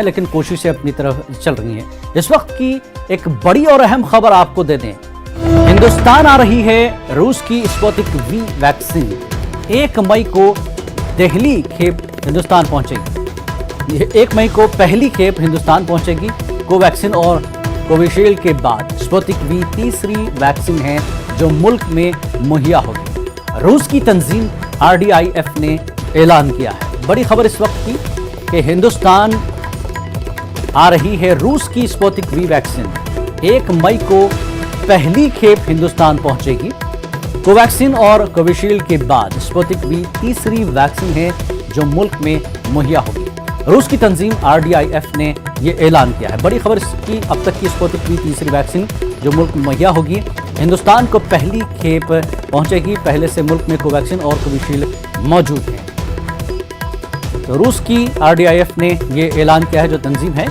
लेकिन कोशिशें अपनी तरफ चल रही हैं। इस वक्त की एक बड़ी और अहम खबर आपको दे दें, हिंदुस्तान आ रही है रूस की स्पुतनिक वी वैक्सीन। 1 मई को पहली खेप हिंदुस्तान पहुंचेगी। 1 मई को पहली खेप हिंदुस्तान पहुंचेगी। कोवैक्सीन और कोविशील्ड के बाद स्पुतनिक वी तीसरी वैक्सीन है जो मुल्क में मुहैया होगी। रूस की तंजीम RDIF ने ऐलान किया है। बड़ी खबर इस वक्त की कि हिंदुस्तान आ रही है रूस की स्पुतनिक वी वैक्सीन। 1 मई को पहली खेप हिंदुस्तान पहुंचेगी। कोवैक्सीन और कोविशील्ड के बाद स्पुतनिक वी तीसरी वैक्सीन है जो मुल्क में मुहैया होगी। रूस की तंजीम RDIF ने यह ऐलान किया है। बड़ी खबर इसकी, अब तक की स्पुतनिक वी तीसरी वैक्सीन जो मुल्क में मुहैया होगी, हिंदुस्तान को पहली खेप पहुंचेगी। पहले से मुल्क में कोवैक्सीन और कोविशील्ड मौजूद हैं। तो रूस की RDIF ने यह ऐलान किया है जो तंजीम है